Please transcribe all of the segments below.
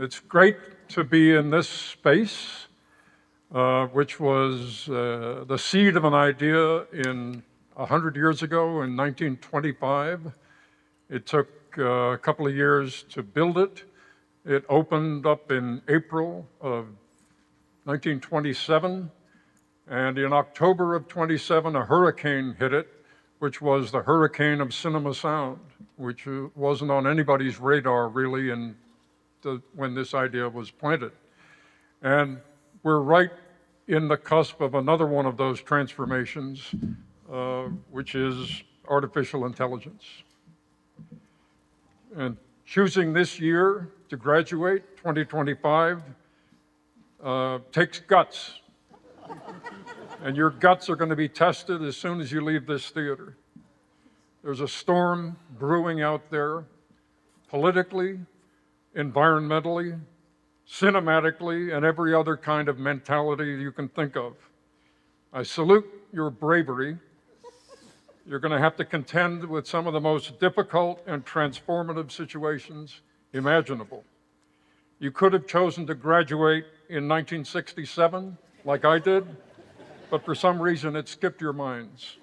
It's great to be in this space, which was the seed of an idea 100 years ago in 1925. It took a couple of years to build it. It opened up in April of 1927, and in October of 27, a hurricane hit it, which was the hurricane of cinema sound, which wasn't on anybody's radar really when this idea was planted. And we're right in the cusp of another one of those transformations, which is artificial intelligence. And choosing this year to graduate, 2025, takes guts. And your guts are going to be tested as soon as you leave this theater. There's a storm brewing out there, politically, environmentally, cinematically, and every other kind of mentality you can think of. I salute your bravery. You're going to have to contend with some of the most difficult and transformative situations imaginable. You could have chosen to graduate in 1967, like I did, but for some reason it skipped your minds.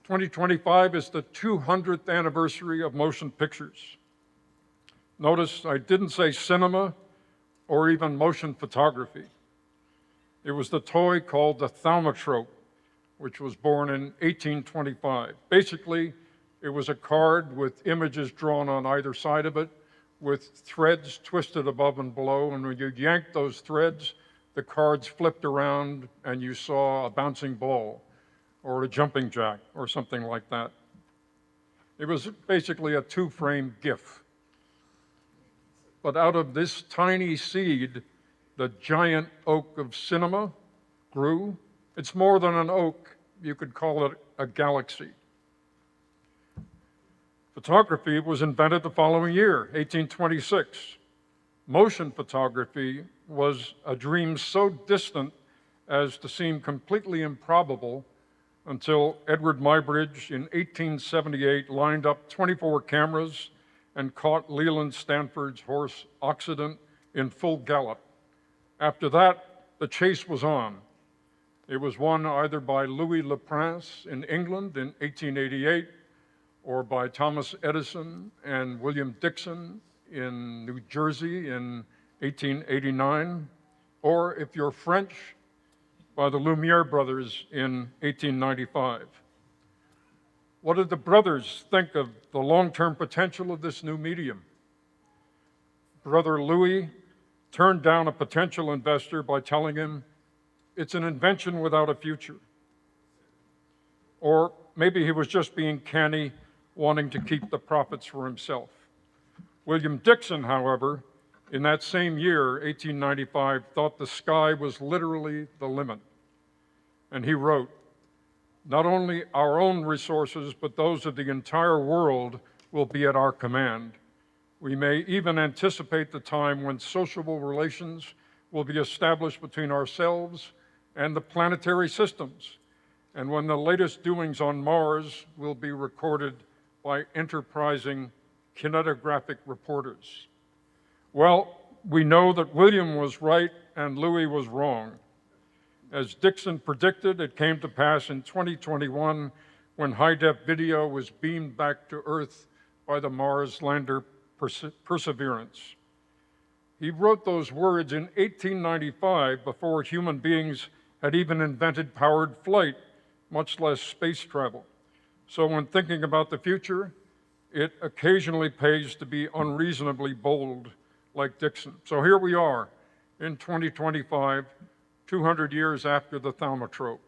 2025 is the 200th anniversary of motion pictures. Notice I didn't say cinema or even motion photography. It was the toy called the thaumatrope, which was born in 1825. Basically, it was a card with images drawn on either side of it, with threads twisted above and below, and when you yanked those threads, the cards flipped around and you saw a bouncing ball or a jumping jack or something like that. It was basically a two-frame GIF. But out of this tiny seed, the giant oak of cinema grew. It's more than an oak. You could call it a galaxy. Photography was invented the following year, 1826. Motion photography was a dream so distant as to seem completely improbable until Edward Muybridge in 1878 lined up 24 cameras and caught Leland Stanford's horse Occident in full gallop. After that, the chase was on. It was won either by Louis Le Prince in England in 1888 or by Thomas Edison and William Dixon in New Jersey in 1889, or if you're French, by the Lumiere brothers in 1895. What did the brothers think of the long-term potential of this new medium? Brother Louis turned down a potential investor by telling him, it's an invention without a future. Or maybe he was just being canny, wanting to keep the profits for himself. William Dixon, however, in that same year, 1895, thought the sky was literally the limit. And he wrote, not only our own resources, but those of the entire world will be at our command. We may even anticipate the time when sociable relations will be established between ourselves and the planetary systems, and when the latest doings on Mars will be recorded by enterprising kinetographic reporters. Well, we know that William was right and Louis was wrong. As Dixon predicted, it came to pass in 2021 when high-def video was beamed back to Earth by the Mars lander Perseverance. He wrote those words in 1895 before human beings had even invented powered flight, much less space travel. So when thinking about the future, it occasionally pays to be unreasonably bold, like Dixon. So here we are in 2025, 200 years after the thaumatrope.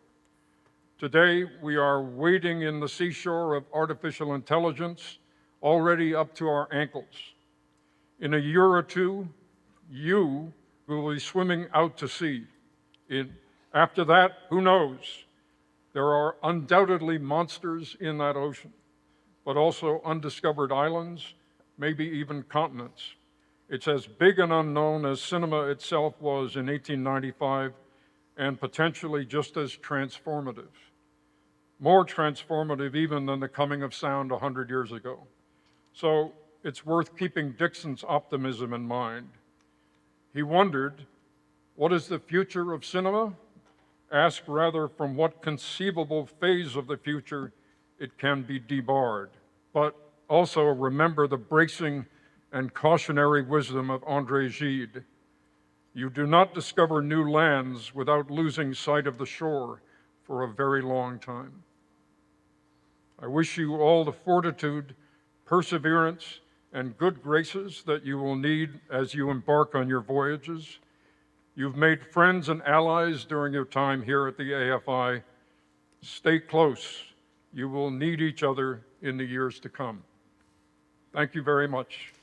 Today, we are wading in the seashore of artificial intelligence, already up to our ankles. In a year or two, you will be swimming out to sea. After that, who knows? There are undoubtedly monsters in that ocean, but also undiscovered islands, maybe even continents. It's as big and unknown as cinema itself was in 1895, and potentially just as transformative. More transformative even than the coming of sound 100 years ago. So it's worth keeping Dixon's optimism in mind. He wondered, what is the future of cinema? Ask rather from what conceivable phase of the future it can be debarred. But also remember the bracing and cautionary wisdom of André Gide. You do not discover new lands without losing sight of the shore for a very long time. I wish you all the fortitude, perseverance, and good graces that you will need as you embark on your voyages. You've made friends and allies during your time here at the AFI. Stay close. You will need each other in the years to come. Thank you very much.